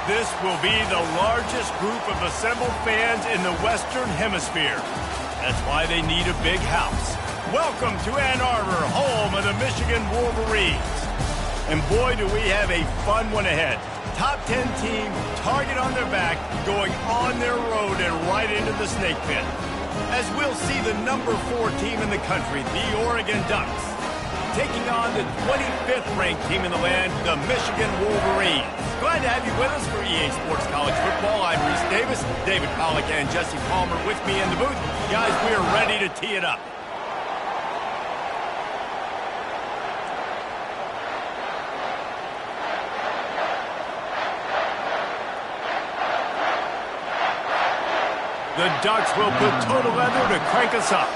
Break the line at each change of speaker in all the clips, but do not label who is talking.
This will be the largest group of assembled fans in the Western Hemisphere. That's why they need a big house. Welcome to Ann Arbor, home of the Michigan Wolverines. And boy, do we have a fun one ahead. Top 10 team, target on their back, going on their road and right into the snake pit. As we'll see the number 4 team in the country, the Oregon Ducks, taking on the 25th ranked team in the land, the Michigan Wolverines. Glad to have you with us for EA Sports College Football. I'm Reese Davis, David Pollack and Jesse Palmer with me in the booth. Guys, we are ready to tee it up. The Ducks will put total leather to crank us up.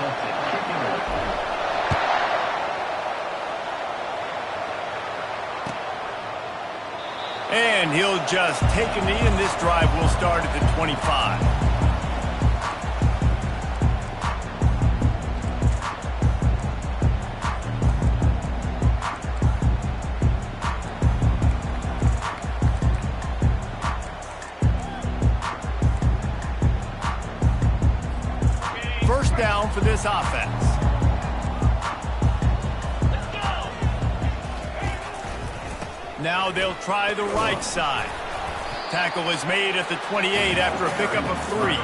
And he'll just take a knee, and this drive will start at the 25. First down for this offense. Now they'll try the right side. Tackle is made at the 28 after a pickup of 3.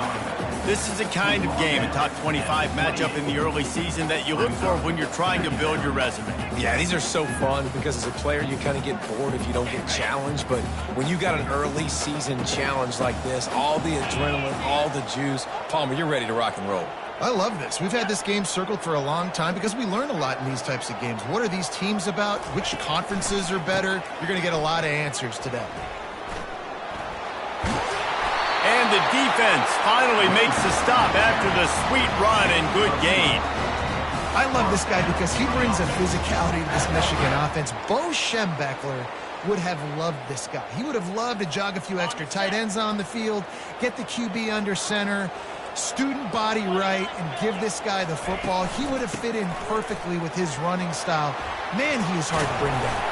This is a kind of game, a top 25 matchup in the early season that you look for when you're trying to build your resume.
Yeah, these are so fun because as a player you kind of get bored if you don't get challenged, but when you got an early season challenge like this, all the adrenaline, all the juice, Palmer, you're ready to rock and roll.
I love this. We've had this game circled for a long time because we learn a lot in these types of games. What are these teams about? Which conferences are better? You're going to get a lot of answers today.
And the defense finally makes the stop after the sweet run and good gain.
I love this guy because he brings a physicality to this Michigan offense. Bo Schembechler would have loved this guy. He would have loved to jog a few extra tight ends on the field, get the QB under center, student body right, and give this guy the football. He would have fit in perfectly with his running style. Man, he is hard to bring down.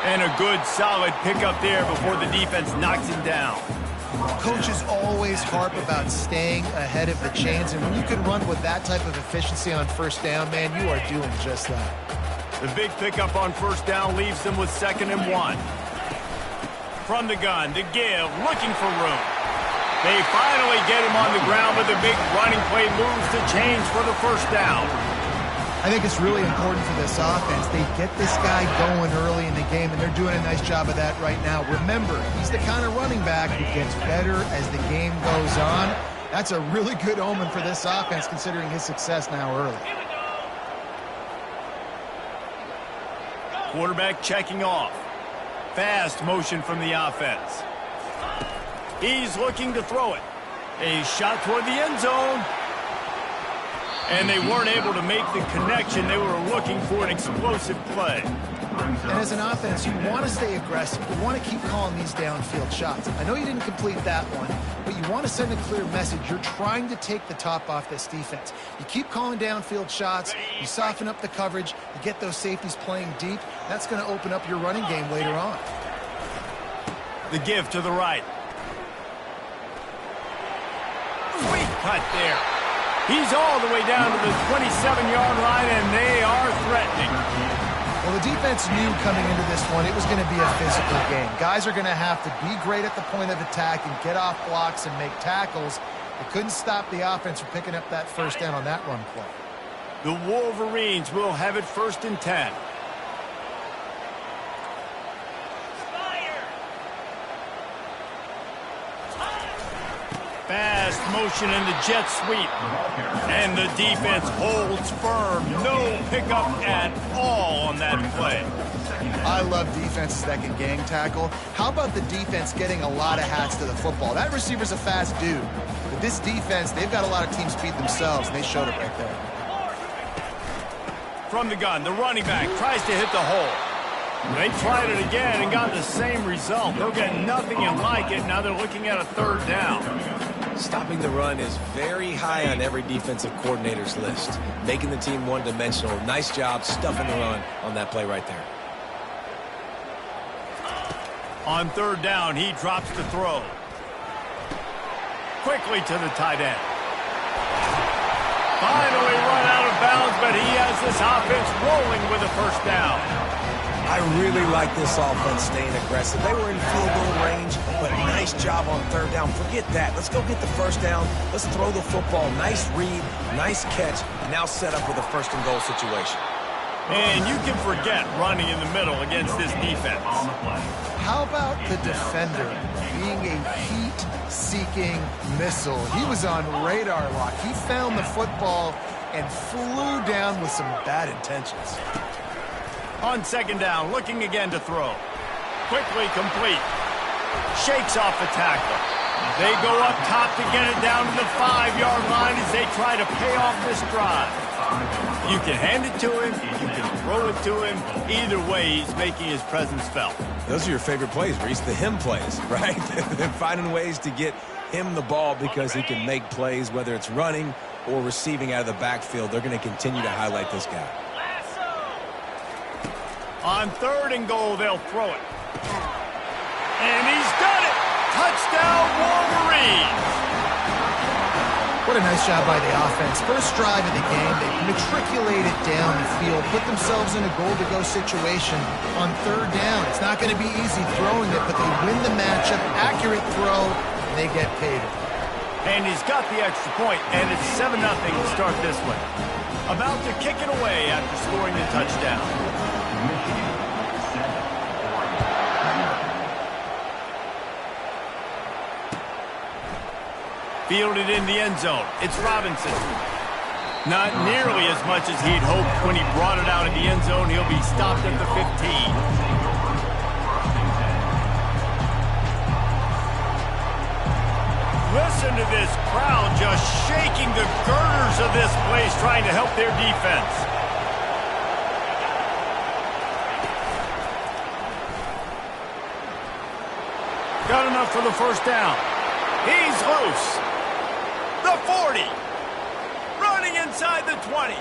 And a good, solid pickup there before the defense knocks him down.
Coaches always harp about staying ahead of the chains, and when you can run with that type of efficiency on first down, man, you are doing just that.
The big pickup on first down leaves them with 2nd and 1. From the gun, to give, looking for room. They finally get him on the ground, but the big running play moves the chains for the first down.
I think it's really important for this offense. They get this guy going early in the game, and they're doing a nice job of that right now. Remember, he's the kind of running back who gets better as the game goes on. That's a really good omen for this offense, considering his success now early.
Quarterback checking off. Fast motion from the offense. He's looking to throw it. A shot toward the end zone. And they weren't able to make the connection. They were looking for an explosive play.
And as an offense, you want to stay aggressive. You want to keep calling these downfield shots. I know you didn't complete that one, but you want to send a clear message. You're trying to take the top off this defense. You keep calling downfield shots. You soften up the coverage. You get those safeties playing deep. That's going to open up your running game later on.
The give to the right. Sweet cut there. He's all the way down to the 27-yard line, and they are threatening.
Well, the defense knew coming into this one it was going to be a physical game. Guys are going to have to be great at the point of attack and get off blocks and make tackles. They couldn't stop the offense from picking up that first down on that run play.
The Wolverines will have it 1st and 10. Fast motion in the jet sweep. And the defense holds firm. No pickup at all on that play.
I love defenses that can gang tackle. How about the defense getting a lot of hats to the football? That receiver's a fast dude. But this defense, they've got a lot of teams beat themselves, and they showed it right there.
From the gun, the running back tries to hit the hole. They tried it again and got the same result. They'll get nothing and like it. Now they're looking at a 3rd down.
Stopping the run is very high on every defensive coordinator's list. Making the team one-dimensional. Nice job stuffing the run on that play right there.
On third down, he drops to throw. Quickly to the tight end. Finally run out of bounds, but he has this offense rolling with a first down.
I really like this offense staying aggressive. They were in field goal range, but nice job on third down. Forget that. Let's go get the first down. Let's throw the football. Nice read, nice catch, and now set up with a first and goal situation.
And you can forget running in the middle against this defense.
How about the defender being a heat-seeking missile? He was on radar lock. He found the football and flew down with some bad intentions.
On second down, looking again to throw. Quickly complete. Shakes off the tackle. They go up top to get it down to the 5-yard line as they try to pay off this drive. You can hand it to him, you can throw it to him. Either way, he's making his presence felt.
Those are your favorite plays, Reese, the him plays, right? They're finding ways to get him the ball because he can make plays, whether it's running or receiving out of the backfield. They're going to continue to highlight this guy.
On third and goal, they'll throw it. And he's done it! Touchdown, Wolverines!
What a nice job by the offense. First drive of the game, they matriculated down the field, put themselves in a goal-to-go situation on third down. It's not going to be easy throwing it, but they win the matchup, accurate throw, and they get paid.
And he's got the extra point, and it's 7-0 to start this one. About to kick it away after scoring the touchdown. Fielded in the end zone. It's Robinson. Not nearly as much as he'd hoped when he brought it out of the end zone. He'll be stopped at the 15. Listen to this crowd just shaking the girders of this place, trying to help their defense. Got enough for the first down. He's loose. The 40. Running inside the 20.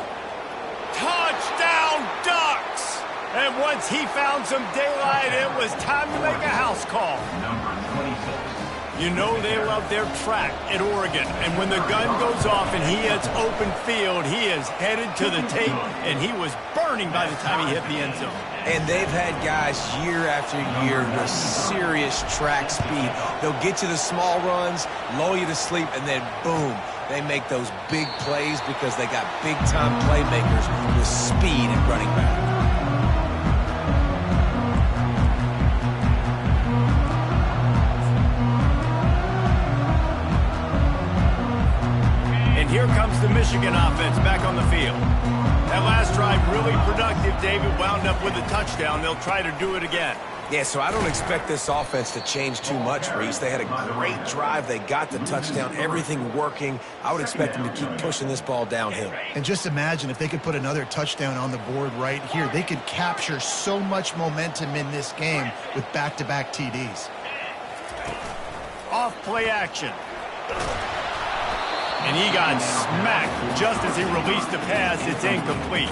Touchdown, Ducks! And once he found some daylight, it was time to make a house call. You know they love their track at Oregon. And when the gun goes off and he hits open field, he is headed to the tape, and he was burning by the time he hit the end zone.
And they've had guys year after year with serious track speed. They'll get you the small runs, lull you to sleep, and then boom, they make those big plays because they got big-time playmakers with speed at running back.
And here comes the Michigan offense back on the field. That last drive really productive. David wound up with a touchdown. They'll try to do it again.
Yeah, so I don't expect this offense to change too much, Reese. They had a great drive. They got the touchdown, everything working. I would expect them to keep pushing this ball downhill.
And just imagine if they could put another touchdown on the board right here. They could capture so much momentum in this game with back-to-back TDs.
Off play action. And he got smacked just as he released the pass. It's incomplete.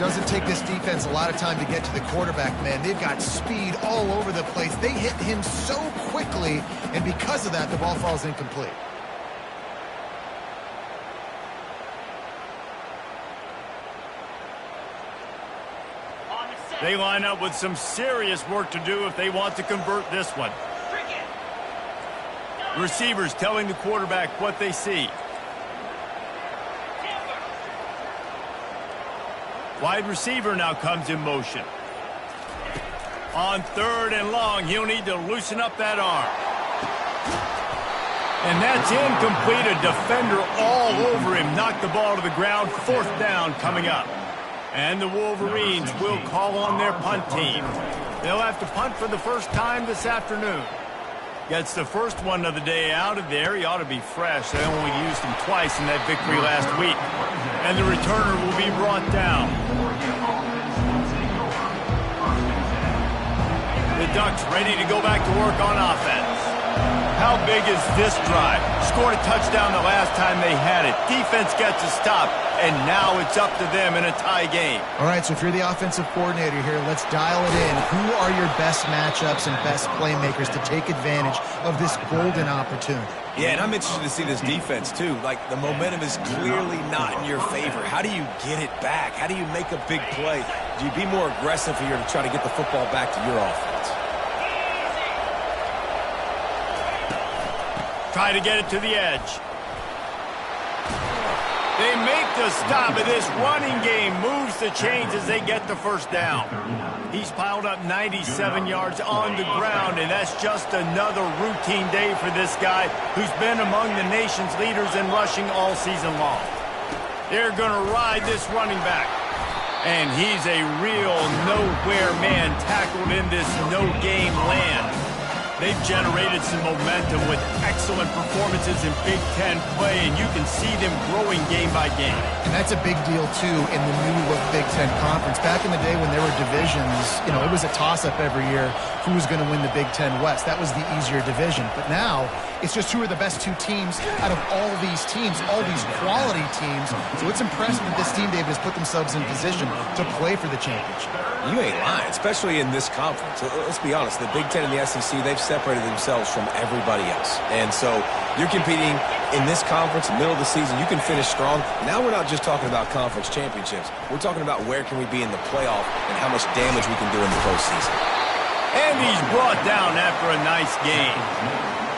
Doesn't take this defense a lot of time to get to the quarterback, man. They've got speed all over the place. They hit him so quickly, and because of that, the ball falls incomplete.
They line up with some serious work to do if they want to convert this one. Receivers telling the quarterback what they see. Wide receiver now comes in motion. On third and long, he'll need to loosen up that arm. And that's incomplete. A defender all over him. Knocked the ball to the ground. Fourth down coming up. And the Wolverines will call on their punt team. They'll have to punt for the first time this afternoon. Gets the first one of the day out of there. He ought to be fresh. They only used him twice in that victory last week. And the returner will be brought down. The Ducks ready to go back to work on offense. How big is this drive? Scored a touchdown the last time they had it. Defense gets a stop, and now it's up to them in a tie game.
All right, so if you're the offensive coordinator here, let's dial it in. Who are your best matchups and best playmakers to take advantage of this golden opportunity?
Yeah, and I'm interested to see this defense, too. Like, the momentum is clearly not in your favor. How do you get it back? How do you make a big play? Do you be more aggressive here to try to get the football back to your offense?
Try to get it to the edge. They make the stop, and this running game moves the chains as they get the first down. He's piled up 97 yards on the ground, and that's just another routine day for this guy who's been among the nation's leaders in rushing all season long. They're going to ride this running back. And he's a real nowhere man tackled in this no-game land. They've generated some momentum with excellent performances in Big Ten play, and you can see them growing game by game.
And that's a big deal, too, in the new-look Big Ten Conference. Back in the day when there were divisions, it was a toss-up every year who was going to win the Big Ten West. That was the easier division. But now, it's just who are the best two teams out of all these teams, all these quality teams. So it's impressive that this team, David, has put themselves in position to play for the championship.
You ain't lying, especially in this conference. Let's be honest, the Big Ten and the SEC, they've separated themselves from everybody else. And so you're competing in this conference, middle of the season. You can finish strong. Now we're not just talking about conference championships. We're talking about where can we be in the playoff and how much damage we can do in the postseason.
And he's brought down after a nice game.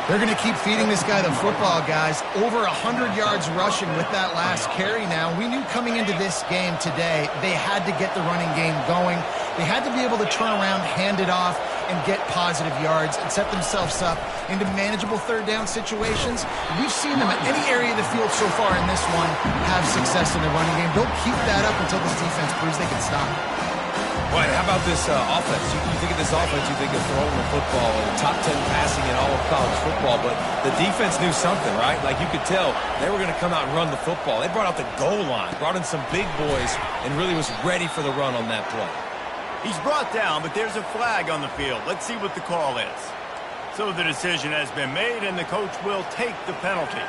They're going to keep feeding this guy the football, guys. Over 100 yards rushing with that last carry now. We knew coming into this game today, they had to get the running game going. They had to be able to turn around, hand it off, and get positive yards and set themselves up into manageable third down situations. We've seen them at any area of the field so far in this one have success in the running game. They'll keep that up until this defense proves they can stop it.
Well, how about this offense? You think of this offense, you think of throwing the football and top 10 passing in all of college football, but the defense knew something, right? Like you could tell they were going to come out and run the football. They brought out the goal line, brought in some big boys, and really was ready for the run on that play.
He's brought down, but there's a flag on the field. Let's see what the call is. So the decision has been made, and the coach will take the penalty.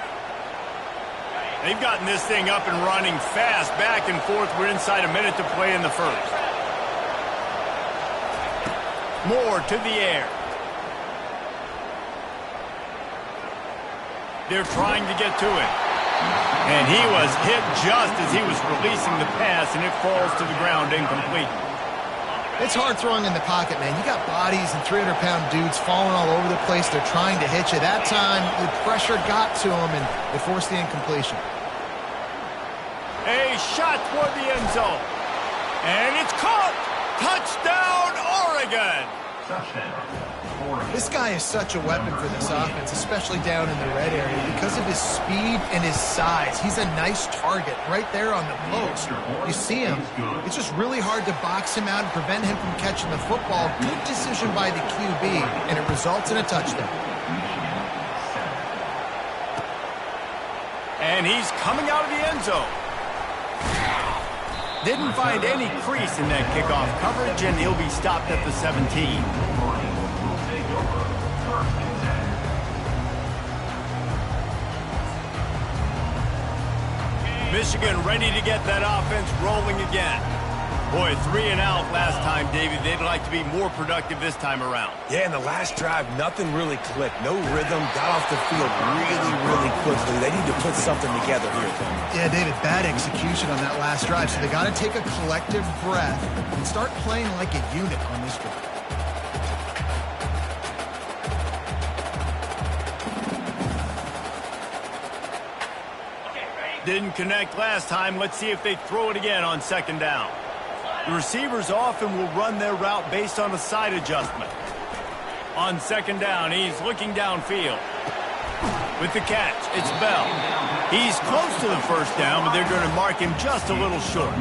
They've gotten this thing up and running fast, back and forth. We're inside a minute to play in the first. Moore to the air. They're trying to get to it. And he was hit just as he was releasing the pass, and it falls to the ground incomplete.
It's hard throwing in the pocket, man. You got bodies and 300-pound dudes falling all over the place. They're trying to hit you. That time, the pressure got to him, and they forced the incompletion.
A shot toward the end zone. And it's caught. Touchdown, Oregon.
This guy is such a weapon for this offense, especially down in the red area. Because of his speed and his size, he's a nice target right there on the post. You see him. It's just really hard to box him out and prevent him from catching the football. Good decision by the QB, and it results in a touchdown.
And he's coming out of the end zone. Didn't find any crease in that kickoff coverage, and he'll be stopped at the 17. Michigan ready to get that offense rolling again. Boy, 3 and out last time, David. They'd like to be more productive this time around.
Yeah, in the last drive, nothing really clicked. No rhythm, got off the field really quickly. They need to put something together here, Tony.
Yeah, David, bad execution on that last drive. So they got to take a collective breath and start playing like a unit on this drive.
Didn't connect last time. Let's see if they throw it again on second down. The receivers often will run their route based on a side adjustment. On second down, he's looking downfield. With the catch, it's Bell. He's close to the first down, but they're going to mark him just a little short.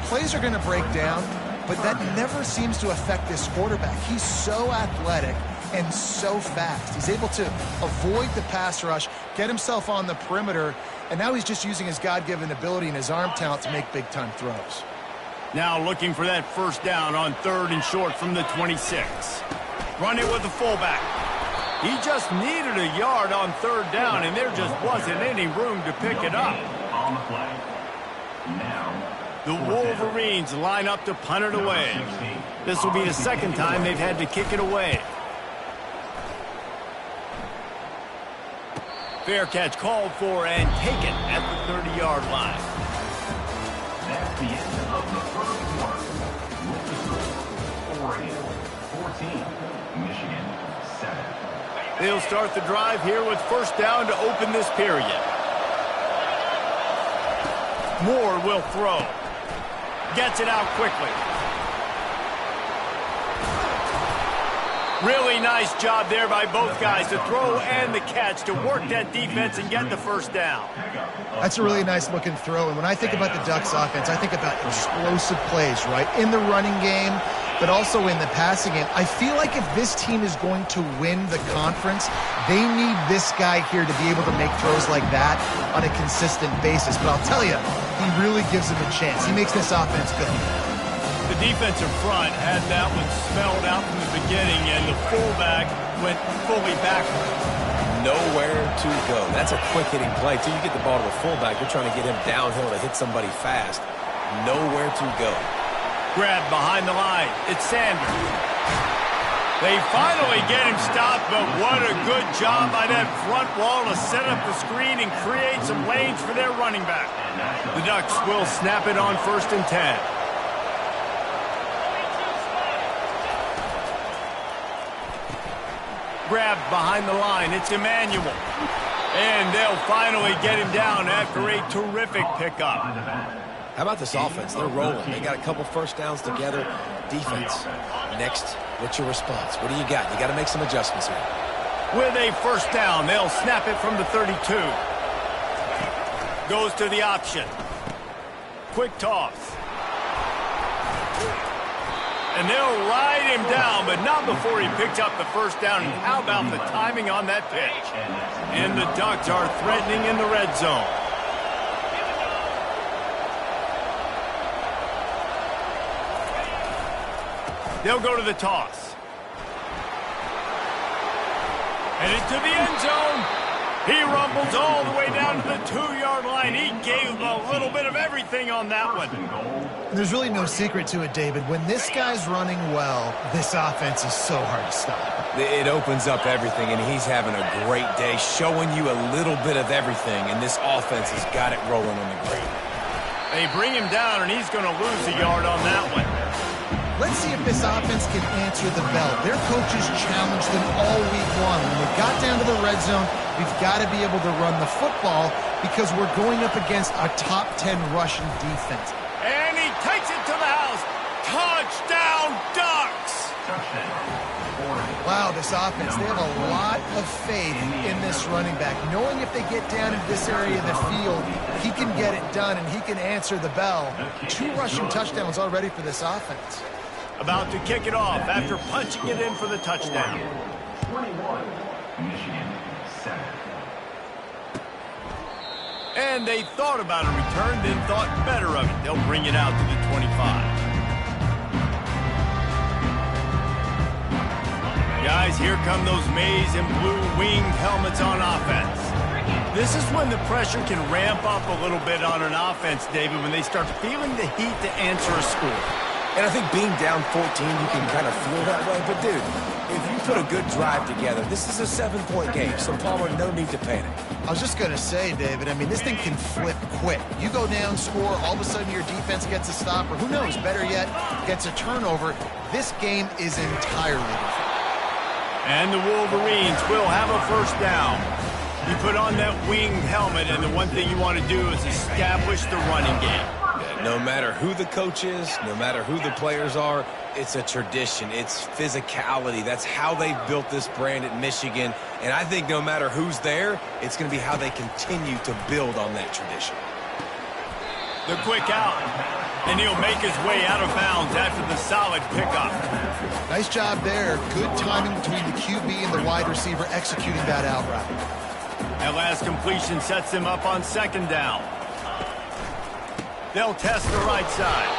Plays are going to break down, but that never seems to affect this quarterback. He's so athletic and so fast. He's able to avoid the pass rush, get himself on the perimeter, and now he's just using his God-given ability and his arm talent to make big-time throws.
Now looking for that first down on 3rd and short from the 26. Run it with the fullback. He just needed a yard on third down, and there just wasn't any room to pick it up.
On the play. Now,
the Wolverines line up to punt it away. This will be the second time they've had to kick it away. Fair catch called for and taken at the 30-yard line.
That's the end of the first quarter. Oregon 14, Michigan 7.
They'll start the drive here with first down to open this period. Moore will throw. Gets it out quickly. Really nice job there by both guys to throw and the catch to work that defense and get the first down.
That's a really nice looking throw. And when I think about the Ducks offense, I think about explosive plays, right? In the running game, but also in the passing game. I feel like if this team is going to win the conference, they need this guy here to be able to make throws like that on a consistent basis. But I'll tell you, he really gives them a chance. He makes this offense good.
The defensive front had that one spelled out from the beginning, and the fullback went fully backwards.
Nowhere to go. That's a quick-hitting play. Till you get the ball to the fullback, you're trying to get him downhill to hit somebody fast. Nowhere to go.
Grab behind the line. It's Sanders. They finally get him stopped, but what a good job by that front wall to set up the screen and create some lanes for their running back. The Ducks will snap it on 1st and 10. Grabbed behind the line. It's Emmanuel. And they'll finally get him down after a terrific pickup.
How about this offense? They're rolling. They got a couple first downs together. Defense. Next, what's your response? What do you got? You got to make some adjustments here.
With a first down, they'll snap it from the 32. Goes to the option. Quick toss. And they'll ride him down, but not before he picks up the first down. And how about the timing on that pitch? And the Ducks are threatening in the red zone. They'll go to the toss. And into the end zone. He rumbles all the way down to the 2-yard line. He gave a little bit of everything on that one.
There's really no secret to it, David. When this guy's running well, this offense is so hard to stop.
It opens up everything, and he's having a great day, showing you a little bit of everything, and this offense has got it rolling on the ground.
They bring him down, and he's going to lose a yard on that one.
Let's see if this offense can answer the bell. Their coaches challenged them all week long. When we got down to the red zone, we've got to be able to run the football because we're going up against a top 10 rushing defense.
And he takes it to the house. Touchdown, Ducks!
Wow, this offense, they have a lot of faith in this running back. Knowing if they get down into this area of the field, he can get it done and he can answer the bell. 2 rushing touchdowns already for this offense.
About to kick it off after punching it in for the touchdown.
21, Michigan 7.
And they thought about a return, then thought better of it. They'll bring it out to the 25. Guys, here come those maize and blue winged helmets on offense. This is when the pressure can ramp up a little bit on an offense, David, when they start feeling the heat to answer a score.
And I think being down 14, you can kind of feel that way. But, dude, if you put a good drive together, this is a 7-point game. So, Palmer, no need to panic.
I was just going to say, David, I mean, this thing can flip quick. You go down, score, all of a sudden your defense gets a stop, or who knows, better yet, gets a turnover. This game is entirely different.
And the Wolverines will have a first down. You put on that winged helmet, and the one thing you want to do is establish the running game.
No matter who the coach is, no matter who the players are, it's a tradition. It's physicality. That's how they built this brand at Michigan. And I think no matter who's there, it's going to be how they continue to build on that tradition.
The quick out. And he'll make his way out of bounds after the solid pickup.
Nice job there. Good timing between the QB and the wide receiver executing that out route.
That last completion sets him up on second down. They'll test the right side.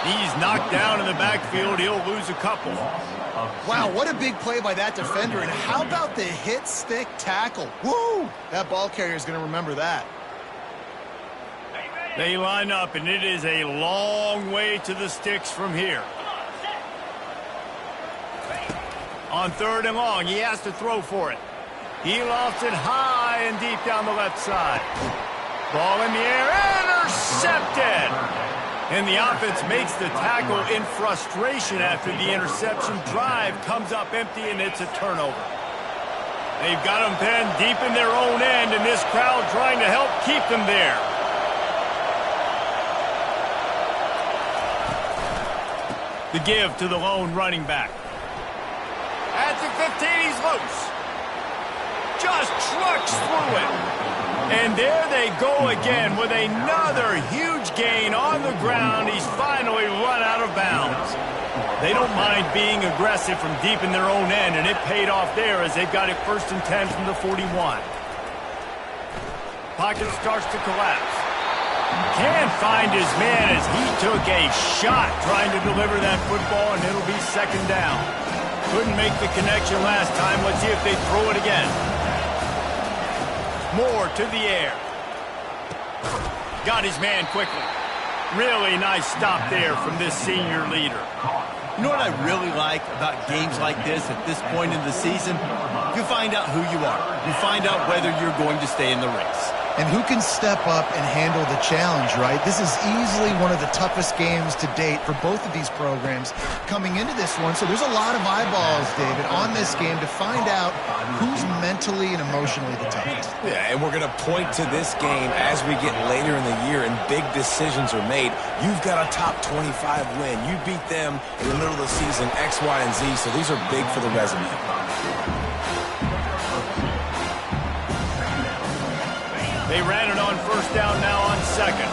He's knocked down in the backfield. He'll lose a couple.
Wow, what a big play by that defender. And how about the hit stick tackle? Woo! That ball carrier is going to remember that.
They line up, and it is a long way to the sticks from here. On 3rd and long, he has to throw for it. He lofts it high and deep down the left side. Ball in the air, intercepted! And the offense makes the tackle in frustration after the interception. Drive comes up empty, and it's a turnover. They've got them pinned deep in their own end, and this crowd trying to help keep them there. The give to the lone running back. At the 15, he's loose. Just trucks through it. And there they go again with another huge gain on the ground. He's finally run out of bounds. They don't mind being aggressive from deep in their own end, and it paid off there as they've got it 1st and 10 from the 41. Pocket starts to collapse. Can't find his man as he took a shot trying to deliver that football, and it'll be 2nd down. Couldn't make the connection last time. Let's see if they throw it again. Moore to the air. Got his man quickly. Really nice stop there from this senior leader.
You know what I really like about games like this at this point in the season? You find out who you are. You find out whether you're going to stay in the race.
And who can step up and handle the challenge, right? This is easily one of the toughest games to date for both of these programs coming into this one. So there's a lot of eyeballs, David, on this game to find out who's mentally and emotionally the toughest.
Yeah, and we're going to point to this game as we get later in the year and big decisions are made. You've got a top 25 win. You beat them in the middle of the season, X, Y, and Z, so these are big for the resume.
They ran it on 1st down, now on 2nd.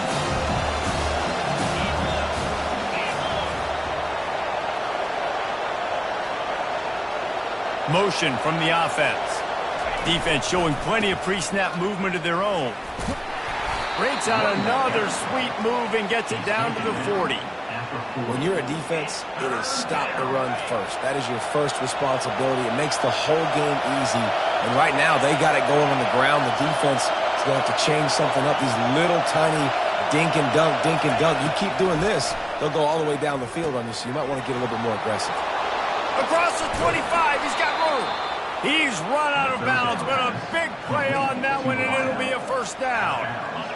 Motion from the offense. Defense showing plenty of pre-snap movement of their own. Breaks out another sweet move and gets it down to the 40.
When you're a defense, it is stop the run first. That is your first responsibility. It makes the whole game easy. And right now, they got it going on the ground. The defense is going to have to change something up. These little tiny dink and dunk, dink and dunk. You keep doing this, they'll go all the way down the field on you, so you might want to get a little bit more aggressive.
Across the 25, he's got room. He's run out of bounds, but a big play on that one, and it'll be a 1st down.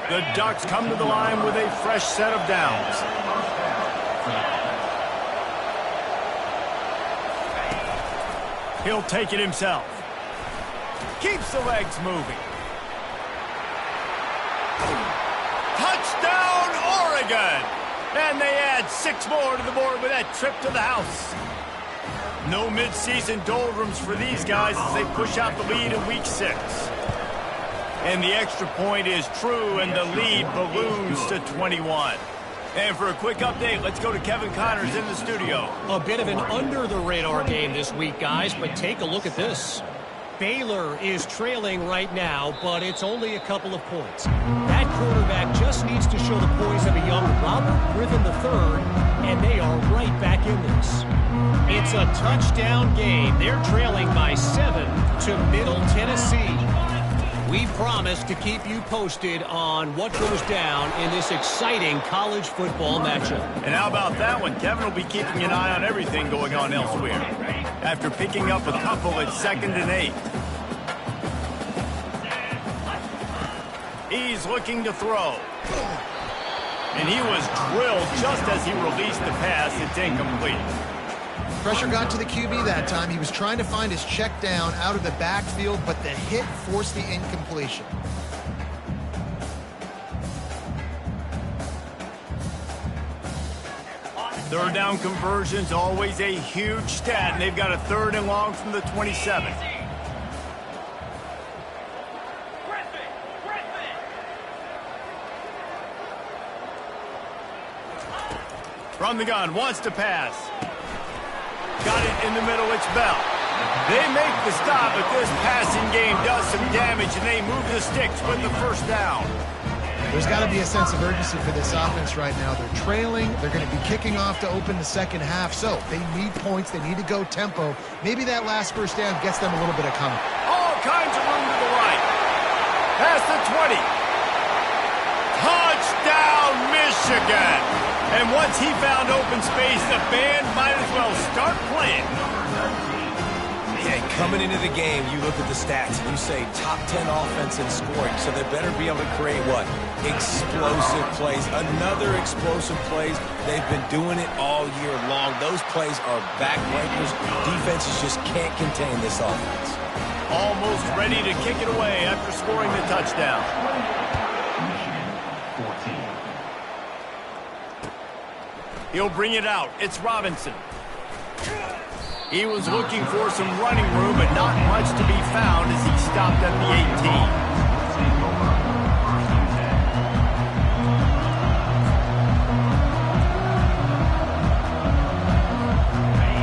The Ducks come to the line with a fresh set of downs. He'll take it himself. Keeps the legs moving. Touchdown, Oregon! And they add 6 more to the board with that trip to the house. No midseason doldrums for these guys as they push out the lead in week 6. And the extra point is true, and the lead balloons to 21. And for a quick update, let's go to Kevin Connors in the studio.
A bit of an under-the-radar game this week, guys, but take a look at this. Baylor is trailing right now, but it's only a couple of points. That quarterback just needs to show the poise of a young Robert Griffin III, and they are right back in this. It's a touchdown game. They're trailing by 7 to Middle Tennessee. We promise to keep you posted on what goes down in this exciting college football matchup.
And how about that one? Kevin will be keeping an eye on everything going on elsewhere after picking up a couple at 2nd and 8. He's looking to throw. And he was drilled just as he released the pass. It's incomplete.
Pressure got to the QB that time. He was trying to find his check down out of the backfield, but the hit forced the incompletion.
Third down conversions, always a huge stat, and they've got a 3rd and long from the 27. From the gun, wants to pass. Got it in the middle, it's Bell. They make the stop, but this passing game does some damage, and they move the sticks with the 1st down.
There's got to be a sense of urgency for this offense right now. They're trailing. They're going to be kicking off to open the second half. So they need points. They need to go tempo. Maybe that last first down gets them a little bit of comfort.
All kinds of room to the right. Past the 20. Touchdown, Michigan. And once he found open space, the band might as well start playing.
Yeah, coming into the game, you look at the stats and you say top 10 offense in scoring, so they better be able to create what? Explosive plays. Another explosive plays. They've been doing it all year long. Those plays are backbreakers. Defenses just can't contain this offense.
Almost ready to kick it away after scoring the touchdown. He'll bring it out. It's Robinson. He was looking for some running room, but not much to be found as he stopped at the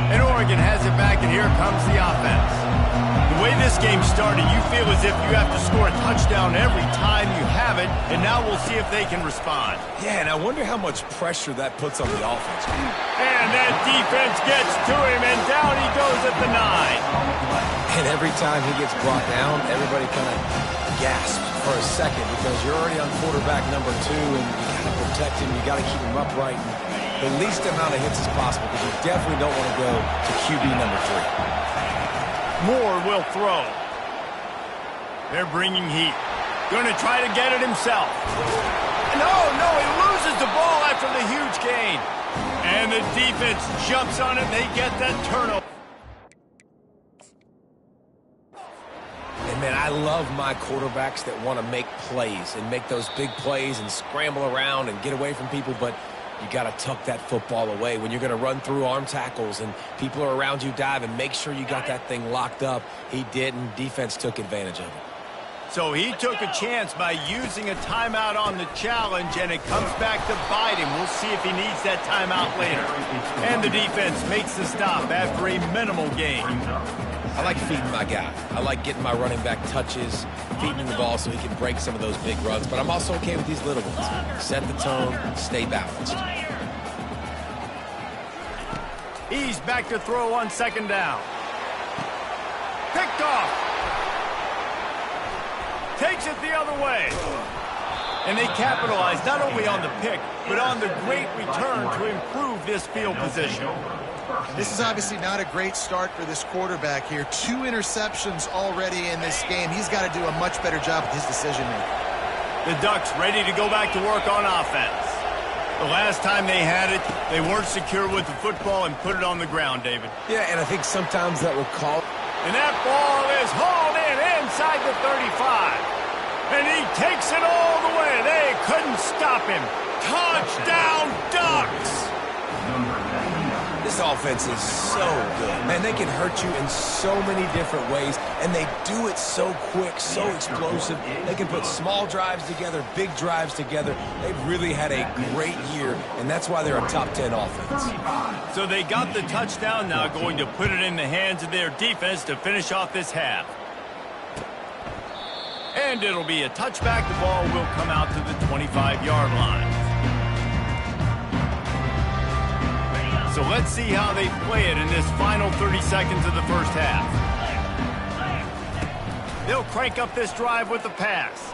18. And Oregon has it back, and here comes the offense. The way this game started, you feel as if you have to score a touchdown every time you have it, and now we'll see if they can respond.
Yeah, and I wonder how much pressure that puts on the offense.
And that defense gets to him, and down he goes at the 9.
And every time he gets brought down, everybody kind of gasps for a second because you're already on quarterback number 2, and you got to protect him. You got to keep him upright. And the least amount of hits as possible because you definitely don't want to go to QB number 3.
Moore will throw. They're bringing heat. Going to try to get it himself. No, he loses the ball after the huge gain. And the defense jumps on it. They get that turnover.
And, man, I love my quarterbacks that want to make plays and make those big plays and scramble around and get away from people, but you got to tuck that football away. When you're going to run through arm tackles and people are around you diving, make sure you got that thing locked up. He didn't. Defense took advantage of it.
So he took a chance by using a timeout on the challenge, and it comes back to bite him. We'll see if he needs that timeout later. And the defense makes the stop after a minimal gain.
I like feeding my guy. I like getting my running back touches, feeding him the ball so he can break some of those big runs. But I'm also okay with these little ones. Set the tone, stay balanced.
He's back to throw on second down. Picked off. Takes it the other way. And they capitalize not only on the pick, but on the great return to improve this field position.
This is obviously not a great start for this quarterback here. 2 interceptions already in this game. He's got to do a much better job with his decision-making.
The Ducks ready to go back to work on offense. The last time they had it, they weren't secure with the football and put it on the ground, David.
Yeah, and I think sometimes that will call.
And that ball is hauled in inside the 35. And he takes it all the way. They couldn't stop him. Touchdown, Ducks!
This offense is so good. Man, they can hurt you in so many different ways, and they do it so quick, so explosive. They can put small drives together, big drives together. They've really had a great year, and that's why they're a top 10 offense.
So they got the touchdown, now going to put it in the hands of their defense to finish off this half. And it'll be a touchback. The ball will come out to the 25-yard line. So let's see how they play it in this final 30 seconds of the first half. They'll crank up this drive with the pass.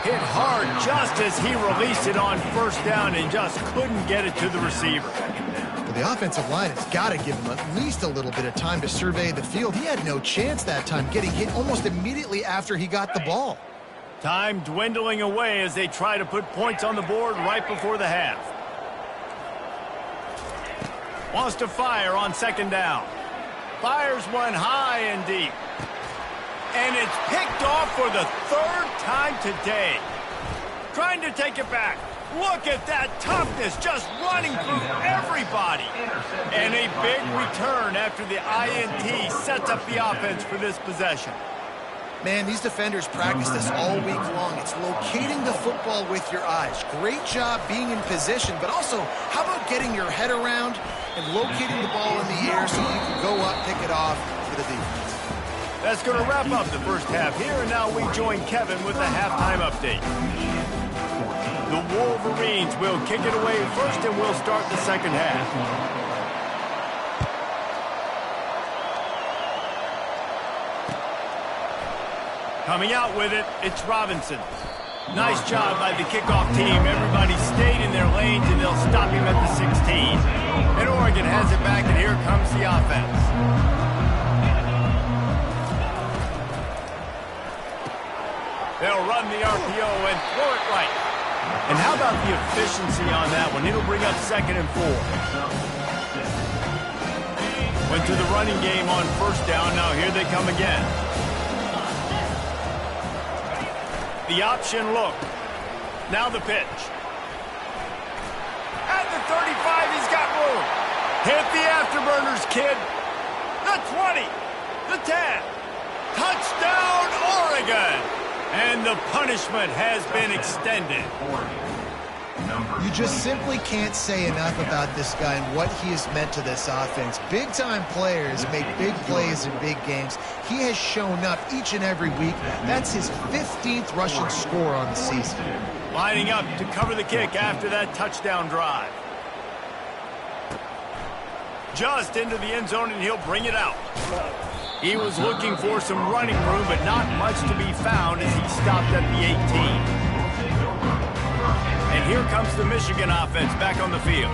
Hit hard just as he released it on first down and just couldn't get it to the receiver.
Well, the offensive line has got to give him at least a little bit of time to survey the field. He had no chance that time, getting hit almost immediately after he got the ball.
Time dwindling away as they try to put points on the board right before the half. Wants to fire on second down. Fires one high and deep. And it's picked off for the 3rd time today. Trying to take it back. Look at that toughness, just running through everybody. And a big return after the INT sets up the offense for this possession.
Man, these defenders practice this all week long. It's locating the football with your eyes. Great job being in position, but also, how about getting your head around and locating the ball in the air so you can go up, pick it off for the defense.
That's going to wrap up the first half here, and now we join Kevin with the halftime update. The Wolverines will kick it away first, and we'll start the second half. Coming out with it, it's Robinson. Nice job by the kickoff team. Everybody stayed in their lanes, and they'll stop him at the 16. And Oregon has it back, and here comes the offense. They'll run the RPO and throw it right. And how about the efficiency on that one? It'll bring up 2nd and 4. Went to the running game on first down. Now here they come again. The option look. Now the pitch. At the 35, he's got room. Hit the afterburners, kid. The 20. The 10. Touchdown, Oregon. And the punishment has been extended.
You just simply can't say enough about this guy and what he has meant to this offense. Big-time players make big plays in big games. He has shown up each and every week. That's his 15th rushing score on the season.
Lining up to cover the kick after that touchdown drive. Just into the end zone, and he'll bring it out. He was looking for some running room, but not much to be found as he stopped at the 18. And here comes the Michigan offense back on the field.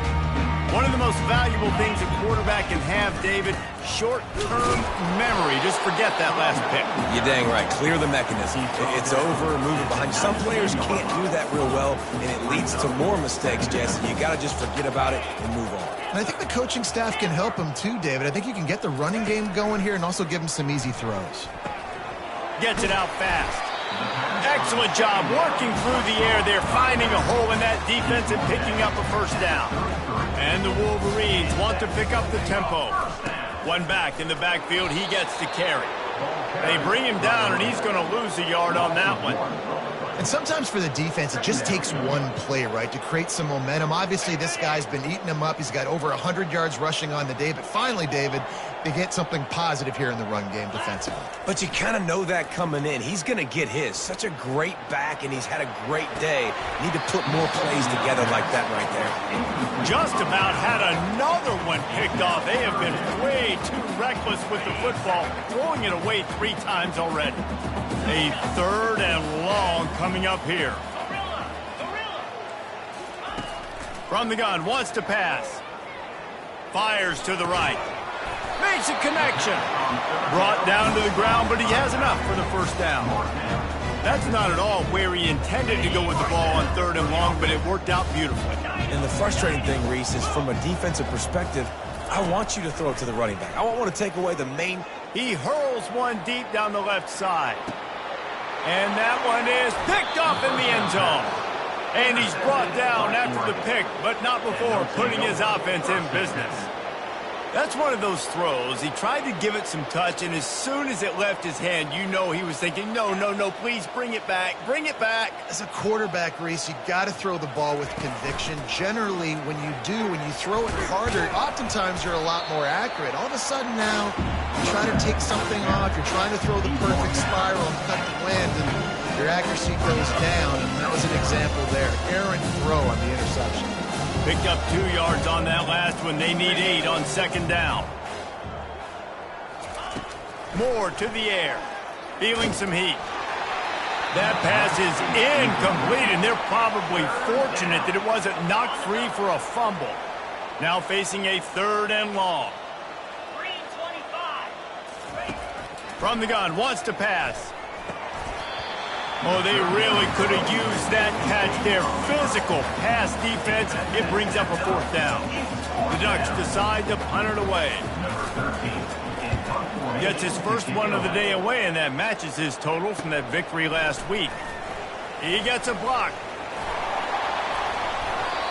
One of the most valuable things a quarterback can have, David, short-term memory. Just forget that last pick.
You're dang right. Clear the mechanism. It's over, move it behind you. Some players can't do that real well, and it leads to more mistakes, Jesse. You got to just forget about it and move on.
And I think the coaching staff can help him too, David. I think you can get the running game going here and also give him some easy throws.
Gets it out fast. Excellent job working through the air there, finding a hole in that defense and picking up a first down. And the Wolverines want to pick up the tempo. One back in the backfield, he gets to carry. They bring him down, and he's going to lose a yard on that one.
And sometimes for the defense, it just takes one play, right, to create some momentum. Obviously, this guy's been eating him up. He's got over 100 yards rushing on the day. But finally, David, they get something positive here in the run game defensively.
But you kind of know that coming in. He's going to get his. Such a great back, and he's had a great day. Need to put more plays together like that right there.
Just about had another one picked off. They have been way too reckless with the football, throwing it away 3 times already. A 3rd and long coming up here. From the gun, wants to pass. Fires to the right. Makes a connection. Brought down to the ground, but he has enough for the first down. That's not at all where he intended to go with the ball on 3rd and long, but it worked out beautifully.
And the frustrating thing, Reese, is from a defensive perspective, I want you to throw it to the running back. I want to take away the main.
He hurls one deep down the left side. And that one is picked off in the end zone. And he's brought down after the pick, but not before putting his offense in business. That's one of those throws. He tried to give it some touch, and as soon as it left his hand, you know he was thinking, no, no, no, please bring it back, bring it back.
As a quarterback, Reese, you got to throw the ball with conviction. Generally, when you do, when you throw it harder, oftentimes you're a lot more accurate. All of a sudden now, you try to take something off, you're trying to throw the perfect spiral and cut the wind, and your accuracy goes down, and that was an example there. Errant throw on the interception.
Picked up 2 yards on that last one. They need 8 on 2nd down. Moore to the air. Feeling some heat. That pass is incomplete, and they're probably fortunate that it wasn't knocked free for a fumble. Now facing a 3rd and long. From the gun, wants to pass. Oh, they really could have used that catch there. Physical pass defense. It brings up a 4th down. The Ducks decide to punt it away. Gets his first one of the day away, and that matches his total from that victory last week. He gets a block.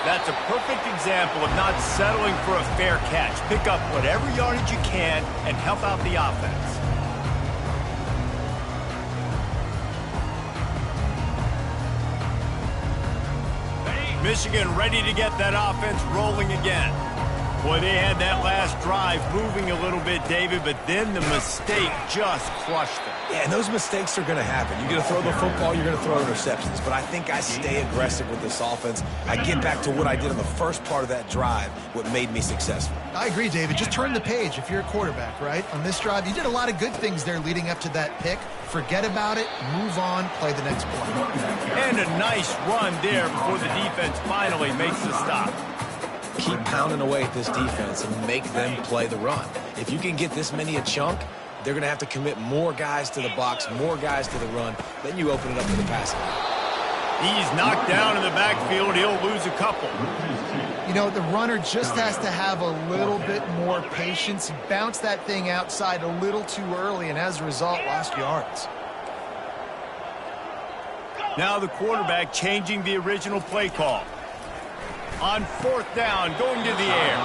That's a perfect example of not settling for a fair catch. Pick up whatever yardage you can and help out the offense. Michigan ready to get that offense rolling again. Boy, they had that last drive moving a little bit, David, but then the mistake just crushed them.
Yeah, and those mistakes are going to happen. You're going to throw the football, you're going to throw interceptions. But I think I stay aggressive with this offense. I get back to what I did in the first part of that drive, what made me successful.
I agree, David. Just turn the page if you're a quarterback, right? On this drive, you did a lot of good things there leading up to that pick. Forget about it, move on, play the next play.
And a nice run there before the defense finally makes the stop.
Keep pounding away at this defense and make them play the run. If you can get this many a chunk, they're going to have to commit more guys to the box, more guys to the run. Then you open it up to the passing.
He's knocked down in the backfield. He'll lose a couple.
You know, the runner just has to have a little bit more patience. He bounced that thing outside a little too early, and as a result, lost yards.
Now the quarterback changing the original play call. On 4th down, going to the air.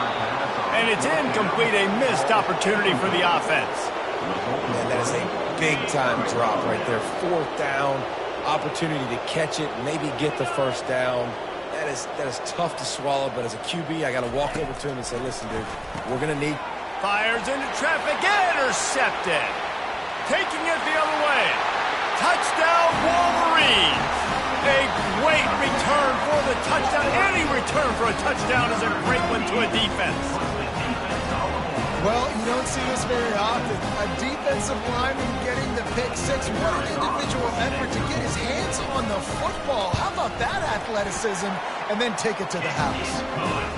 And it's incomplete, a missed opportunity for the offense.
And that is a big-time drop right there. 4th down, opportunity to catch it, maybe get the first down. That is tough to swallow, but as a QB, I got to walk over to him and say, listen, dude, we're going to need...
Fires into traffic, intercepted. Taking it the other way. Touchdown, Wolverines. A great return for the touchdown. Any return for a touchdown is a great one to a defense.
Well, you don't see this very often. A defensive lineman getting the pick six. What an individual effort to get his hands on the football. How about that athleticism? And then take it to the house.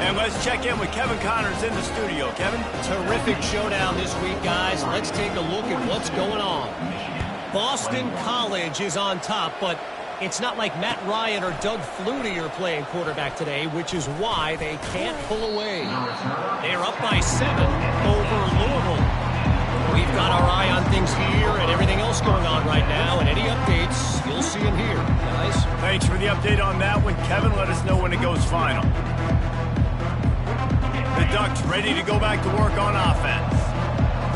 And let's check in with Kevin Connors in the studio. Kevin?
Terrific showdown this week, guys. Let's take a look at what's going on. Boston College is on top, but it's not like Matt Ryan or Doug Flutie are playing quarterback today, which is why they can't pull away. They're up by 7 over Louisville. We've got our eye on things here and everything else going on right now, and any updates, you'll see them here, guys.
Thanks for the update on that one, Kevin. Let us know when it goes final. The Ducks ready to go back to work on offense.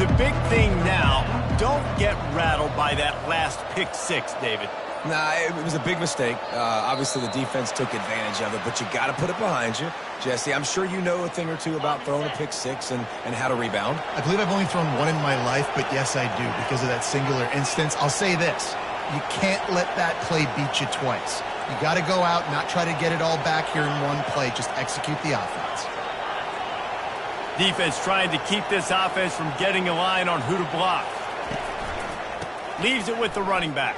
The big thing now, don't get rattled by that last pick six, David.
Nah, it was a big mistake. Obviously, the defense took advantage of it, but you got to put it behind you. Jesse, I'm sure you know a thing or two about throwing a pick six and how to rebound.
I believe I've only thrown one in my life, but yes, I do, because of that singular instance. I'll say this. You can't let that play beat you twice. You got to go out, not try to get it all back here in one play. Just execute the offense.
Defense trying to keep this offense from getting a line on who to block. Leaves it with the running back.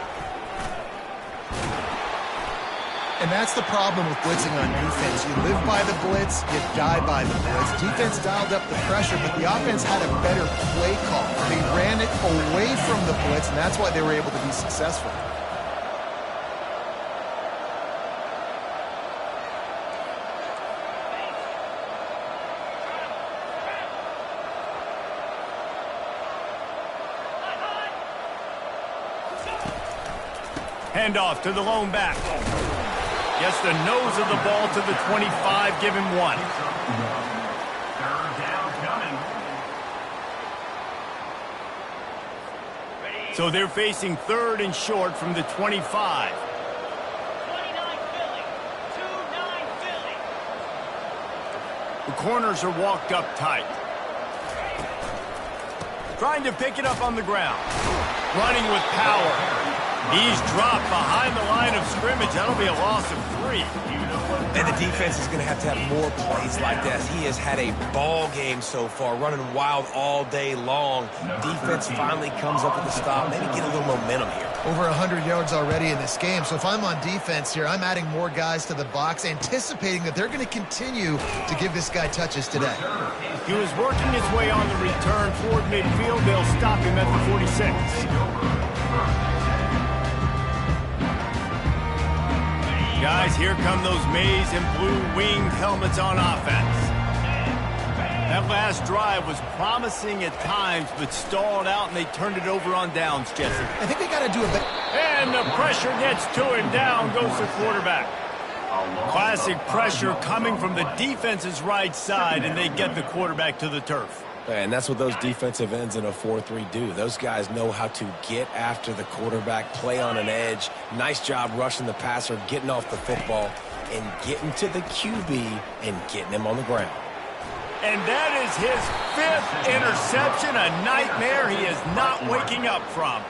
And that's the problem with blitzing on defense. You live by the blitz, you die by the blitz. Defense dialed up the pressure, but the offense had a better play call. They ran it away from the blitz, and that's why they were able to be successful.
Handoff to the lone back. Gets the nose of the ball to the 25, give him 1. So they're facing 3rd and short from the 25. The corners are walked up tight. Trying to pick it up on the ground. Running with power. He's dropped behind the line of scrimmage. That'll be a loss of 3.
And the defense is going to have more plays like that. He has had a ball game so far, running wild all day long. Defense finally comes up with a stop. Maybe get a little momentum here.
Over 100 yards already in this game. So if I'm on defense here, I'm adding more guys to the box, anticipating that they're going to continue to give this guy touches today.
He was working his way on the return toward midfield. They'll stop him at the 46. Guys, here come those maize and blue winged helmets on offense. That last drive was promising at times, but stalled out, and they turned it over on downs, Jesse.
I think they got to do a bit.
And the pressure gets to him. Down goes the quarterback. Classic pressure coming from the defense's right side, and they get the quarterback to the turf.
And that's what those defensive ends in a 4-3 do. Those guys know how to get after the quarterback, play on an edge. Nice job rushing the passer, getting off the football, and getting to the QB and getting him on the ground.
And that is his 5th interception, a nightmare he is not waking up from.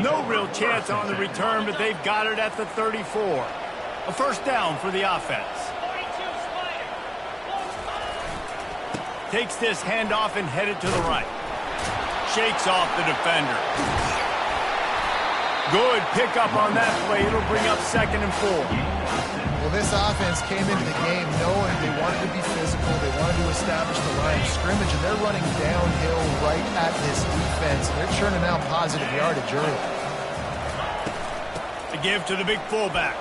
No real chance on the return, but they've got it at the 34. A first down for the offense. Takes this handoff and headed to the right. Shakes off the defender. Good pickup on that play. It'll bring up 2nd and 4.
Well, this offense came into the game knowing they wanted to be physical. They wanted to establish the line of scrimmage, and they're running downhill right at this defense. And they're churning out positive yardage early.
To give to the big fullback.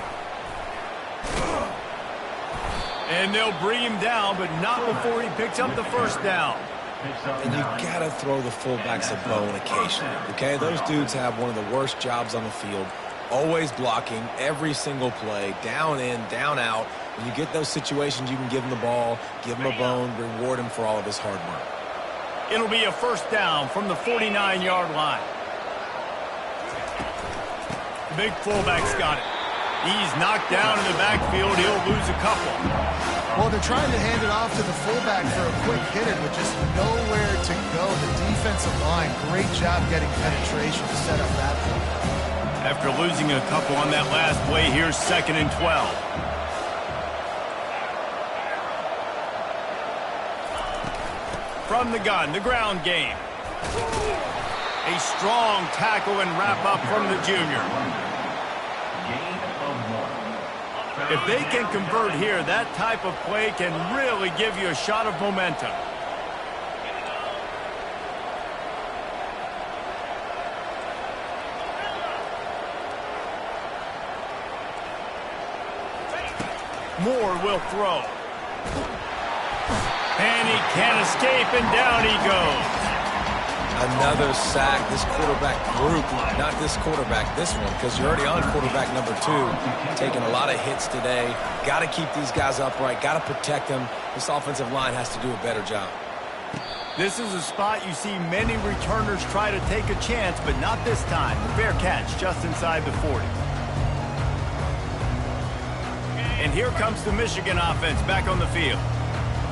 And they'll bring him down, but not before he picks up the first down.
And you got to throw the fullbacks a bone occasionally, okay? Those dudes have one of the worst jobs on the field, always blocking every single play, down in, down out. When you get those situations, you can give him the ball, give him a bone, reward him for all of his hard work.
It'll be a first down from the 49-yard line. The big fullback's got it. He's knocked down in the backfield. He'll lose a couple.
Well, they're trying to hand it off to the fullback for a quick hitter with just nowhere to go. The defensive line, great job getting penetration to set up that play.
After losing a couple on that last play, here's 2nd and 12. From the gun, the ground game. A strong tackle and wrap up from the junior. If they can convert here, that type of play can really give you a shot of momentum. Moore will throw. And he can't escape, and down he goes.
Another sack. This quarterback group, not this quarterback, this one, because you're already on quarterback number 2. Taking a lot of hits today. Got to keep these guys upright. Got to protect them. This offensive line has to do a better job.
This is a spot you see many returners try to take a chance, but not this time. The fair catch just inside the 40. And here comes the Michigan offense back on the field.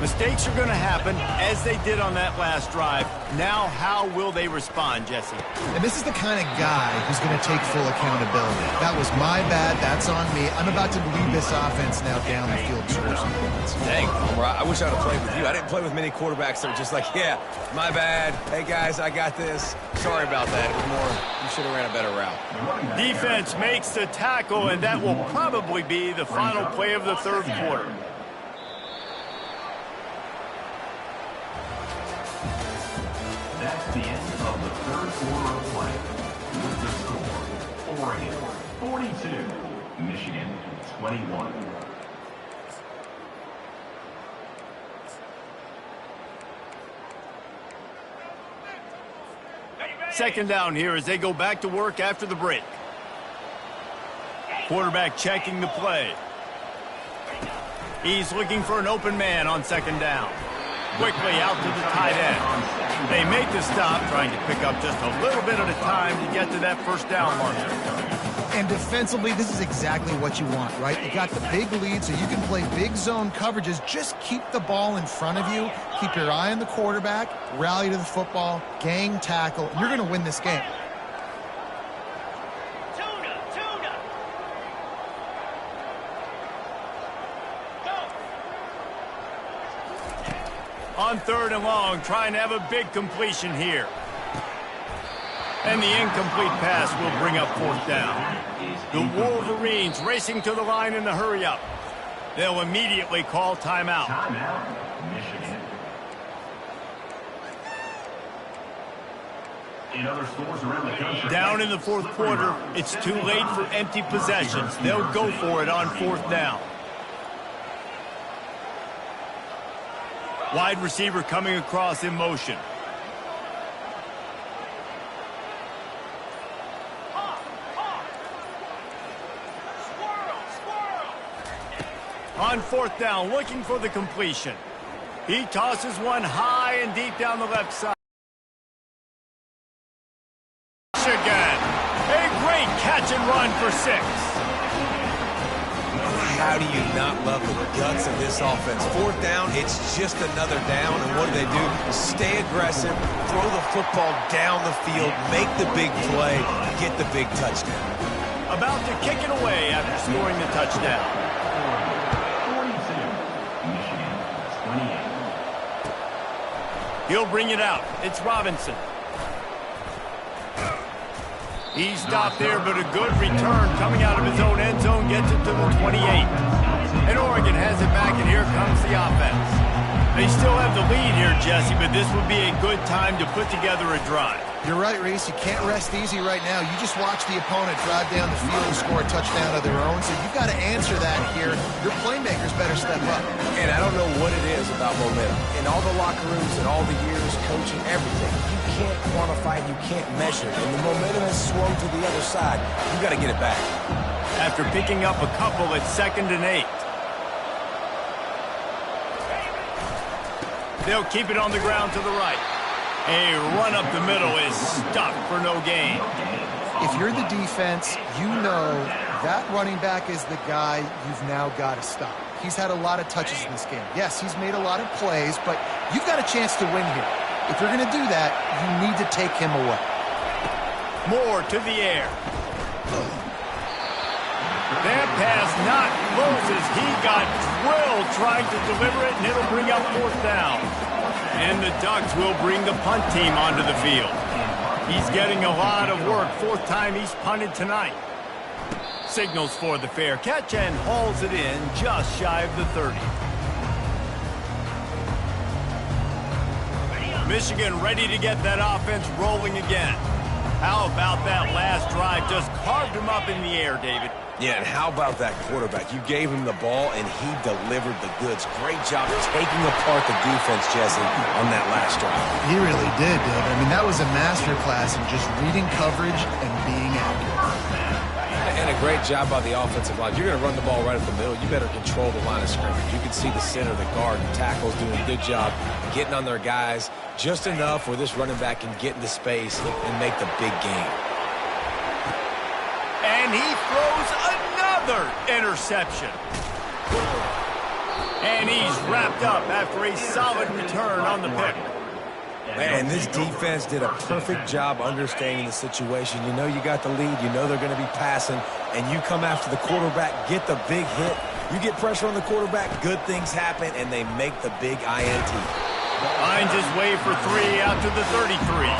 Mistakes are going to happen, as they did on that last drive. Now, how will they respond, Jesse?
And this is the kind of guy who's going to take full accountability. That was my bad. That's on me. I'm about to lead this offense now down the field to score some points.
Dang, Homer, I wish I would have played with you. I didn't play with many quarterbacks that were just like, yeah, my bad. Hey, guys, I got this. Sorry about that. It was more, you should have ran a better route.
Defense makes the tackle, and that will probably be the final play of the third quarter.
That's the end of the third quarter of play. With the score, Oregon 42, Michigan 21.
Second down here as they go back to work after the break. Quarterback checking the play. He's looking for an open man on second down. Quickly out to the tight end. They make the stop, trying to pick up just a little bit at a time to get to that first down marker.
And defensively, this is exactly what you want, right? You got the big lead, so you can play big zone coverages. Just keep the ball in front of you. Keep your eye on the quarterback. Rally to the football. Gang tackle. And you're going to win this game.
On third and long, trying to have a big completion here. And the incomplete pass will bring up fourth down. The Wolverines racing to the line in the hurry-up. They'll immediately call timeout.
Timeout, Michigan. In other stores around the country.
Down in the fourth quarter, it's too late for empty possessions. They'll go for it on fourth down. Wide receiver coming across in motion. On fourth down, looking for the completion. He tosses one high and deep down the left side. Michigan, a great catch and run for 6.
how do you not love the guts of this offense? Fourth down, it's just another down, and what do? Stay aggressive, throw the football down the field, make the big play, get the big touchdown.
About to kick it away after scoring the touchdown.
42, Michigan 28.
He'll bring it out. It's Robinson. He stopped there, but a good return coming out of his own end zone gets it to the 28. And Oregon has it back, and here comes the offense. They still have the lead here, Jesse, but this would be a good time to put together a drive.
You're right, Reese. You can't rest easy right now. You just watch the opponent drive down the field and score a touchdown of their own, so you've got to answer that here. Your playmakers better step up.
And I don't know what it is about momentum. In all the locker rooms and all the years, coaching, everything, you can't quantify it, you can't measure it. And the momentum has swung to the other side. You got to get it back.
After picking up a couple at 2nd and 8. They'll keep it on the ground to the right. A run up the middle is stuck for no gain.
If you're the defense, you know that running back is the guy you've now got to stop. He's had a lot of touches in this game. Yes, he's made a lot of plays, but you've got a chance to win here. If you're going to do that, you need to take him away.
More to the air. That pass not close as he got drilled trying to deliver it, and it'll bring up 4th down. And the Ducks will bring the punt team onto the field. He's getting a lot of work. 4th time he's punted tonight. Signals for the fair catch and hauls it in just shy of the 30. Michigan ready to get that offense rolling again. How about that last drive? Just carved him up in the air, David.
Yeah, and how about that quarterback? You gave him the ball, and he delivered the goods. Great job taking apart the defense, Jesse, on that last drive.
He really did, David. I mean, that was a masterclass in just reading coverage and being accurate.
And a great job by the offensive line. You're going to run the ball right up the middle. You better control the line of scrimmage. You can see the center, the guard, and tackles doing a good job getting on their guys just enough where this running back can get into space and make the big game.
And he throws another interception. And he's wrapped up after a solid return on the pick.
Man, this defense did a perfect job understanding the situation. You know you got the lead. You know they're going to be passing. And you come after the quarterback, get the big hit. You get pressure on the quarterback, good things happen, and they make the big INT.
Finds his way for 3 out to the 33.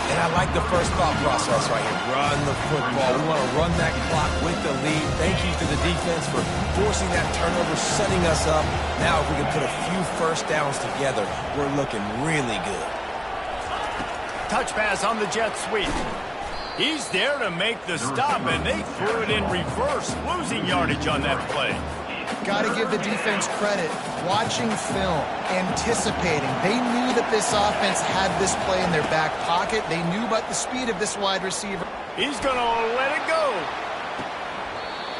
And I like the first thought process right here. Run the football. We want to run that clock with the lead. Thank you to the defense for forcing that turnover, setting us up. Now if we can put a few first downs together, we're looking really good.
Touch pass on the jet sweep. He's there to make the stop, and they threw it in reverse, losing yardage on that play.
Got to give the defense credit. Watching film, anticipating. They knew that this offense had this play in their back pocket. They knew about the speed of this wide receiver.
He's going to let it go.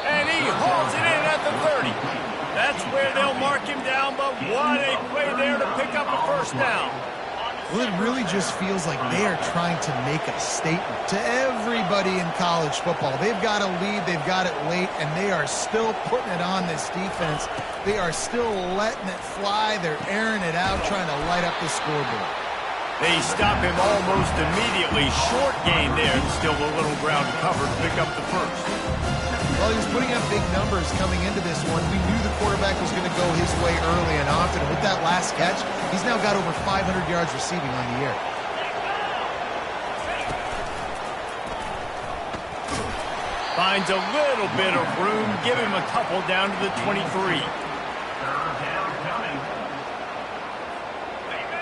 And he hauls it in at the 30. That's where they'll mark him down, but what a play there to pick up a first down.
Well, it really just feels like they are trying to make a statement to everybody in college football. They've got a lead, they've got it late, and they are still putting it on this defense. They are still letting it fly. They're airing it out, trying to light up the scoreboard.
They stop him almost immediately. Short gain there, and still a little ground cover to pick up the first.
Well, he was putting up big numbers coming into this one. We knew the quarterback was going to go his way early and often. And with that last catch, he's now got over 500 yards receiving on the year.
Finds a little bit of room. Give him a couple down to the 23.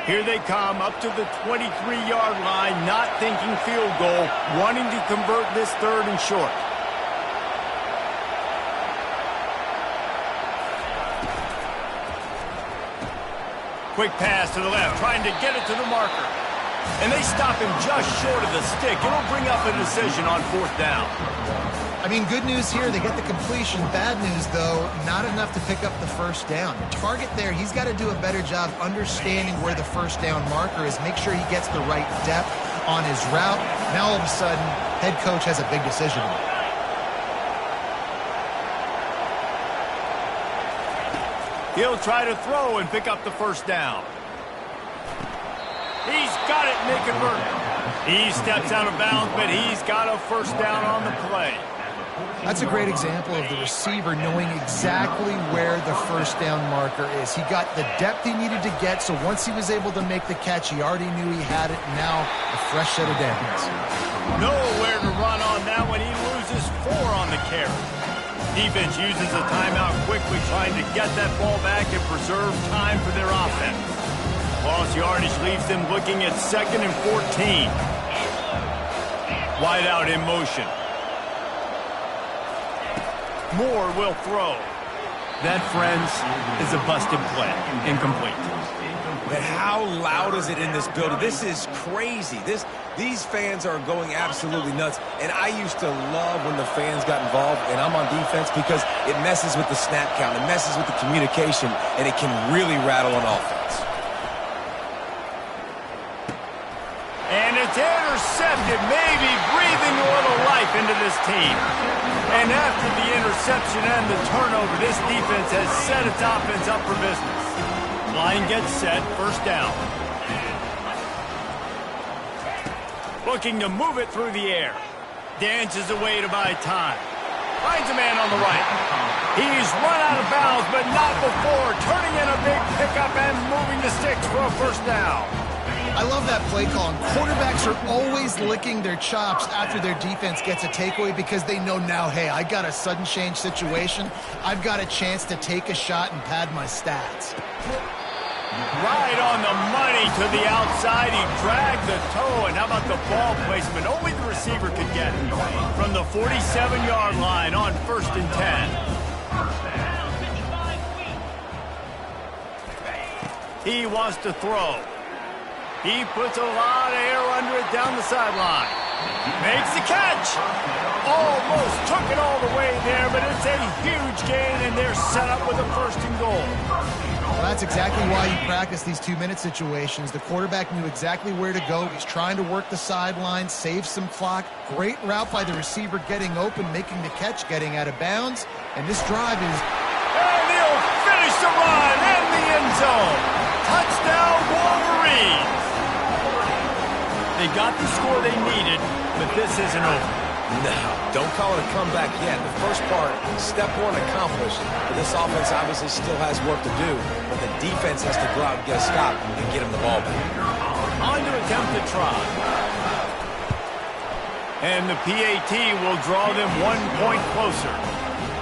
Here they come up to the 23-yard line, not thinking field goal, wanting to convert this 3rd and short. Quick pass to the left, trying to get it to the marker. And they stop him just short of the stick. It'll bring up a decision on 4th down.
I mean, good news here, they get the completion. Bad news, though, not enough to pick up the first down. The target there, he's got to do a better job understanding where the first down marker is, make sure he gets the right depth on his route. Now, all of a sudden, head coach has a big decision to make.
He'll try to throw and pick up the first down. He's got it, Nick and Burton. He steps out of bounds, but he's got a first down on the play.
That's a great example of the receiver knowing exactly where the first down marker is. He got the depth he needed to get, so once he was able to make the catch, he already knew he had it, and now a fresh set of downs.
Nowhere to run on that one. He loses 4 on the carry. Defense uses a timeout quickly, trying to get that ball back and preserve time for their offense. Lost yardage leaves them looking at 2nd and 14. Wide out in motion. Moore will throw. That, friends, is a busted play. Incomplete.
But how loud is it in this building? This is crazy. These fans are going absolutely nuts. And I used to love when the fans got involved, and I'm on defense, because it messes with the snap count. It messes with the communication, and it can really rattle an offense.
And it's intercepted, maybe breathing a little life into this team. And after the interception and the turnover, this defense has set its offense up for business. Line gets set, first down. Looking to move it through the air. Dances away to buy time. Finds a man on the right. He's run out of bounds, but not before turning in a big pickup and moving the sticks for a first down.
I love that play call. And quarterbacks are always licking their chops after their defense gets a takeaway, because they know now, hey, I got a sudden change situation. I've got a chance to take a shot and pad my stats.
Right on the money to the outside. He dragged the toe, and how about the ball placement? Only the receiver could get it. From the 47-yard line on 1st and 10. He wants to throw. He puts a lot of air under it down the sideline. Makes the catch. Almost took it all the way there, but it's a huge gain, and they're set up with a 1st and goal.
Well, that's exactly why you practice these 2-minute situations. The quarterback knew exactly where to go. He's trying to work the sideline, save some clock. Great route by the receiver, getting open, making the catch, getting out of bounds. And this drive is...
And he'll finish the run in the end zone. Touchdown, Wolverines. They got the score they needed, but this isn't over.
No, don't call it a comeback yet. The first part, step 1 accomplished. But this offense obviously still has work to do. But the defense has to go out and get a stop and get him the ball back.
On to attempt the try. And the PAT will draw them 1 point closer.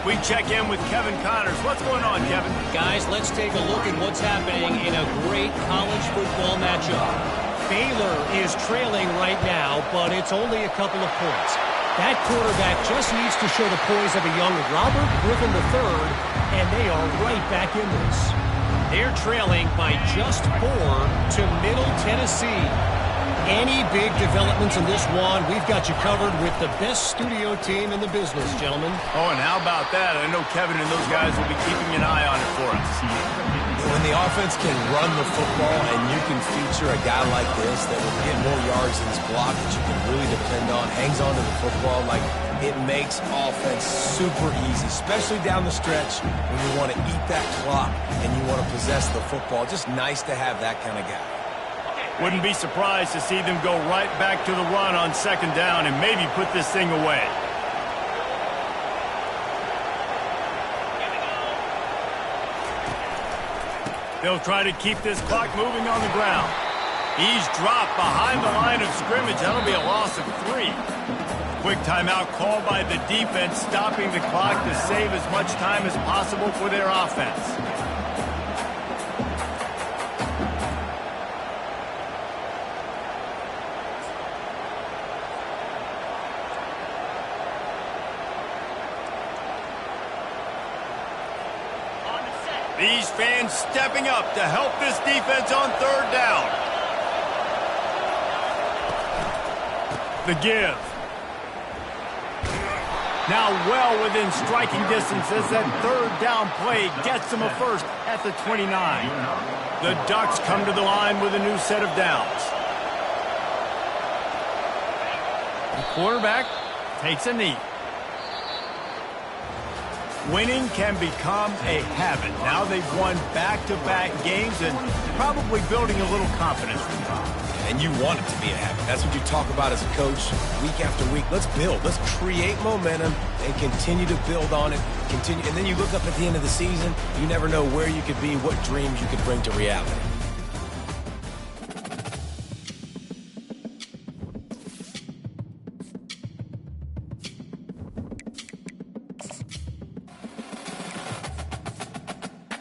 We check in with Kevin Connors. What's going on, Kevin?
Guys, let's take a look at what's happening in a great college football matchup. Baylor is trailing right now, but it's only a couple of points. That quarterback just needs to show the poise of a young Robert Griffin III, and they are right back in this. They're trailing by just 4 to Middle Tennessee. Any big developments in this one, we've got you covered with the best studio team in the business, gentlemen.
Oh, and how about that? I know Kevin and those guys will be keeping an eye on it for us.
When the offense can run the football and you can feature a guy like this that will get more yards in his block that you can really depend on, hangs on to the football, like, it makes offense super easy, especially down the stretch when you want to eat that clock and you want to possess the football. Just nice to have that kind of guy.
Wouldn't be surprised to see them go right back to the run on 2nd down and maybe put this thing away. They'll try to keep this clock moving on the ground. He's dropped behind the line of scrimmage. That'll be a loss of 3. Quick timeout called by the defense, stopping the clock to save as much time as possible for their offense. These fans stepping up to help this defense on 3rd down. The give. Now well within striking distance as that 3rd down play gets them a first at the 29. The Ducks come to the line with a new set of downs. The quarterback takes a knee. Winning can become a habit. Now they've won back-to-back games and probably building a little confidence.
And you want it to be a habit. That's what you talk about as a coach week after week. Let's build. Let's create momentum and continue to build on it. And then you look up at the end of the season, you never know where you could be, what dreams you could bring to reality.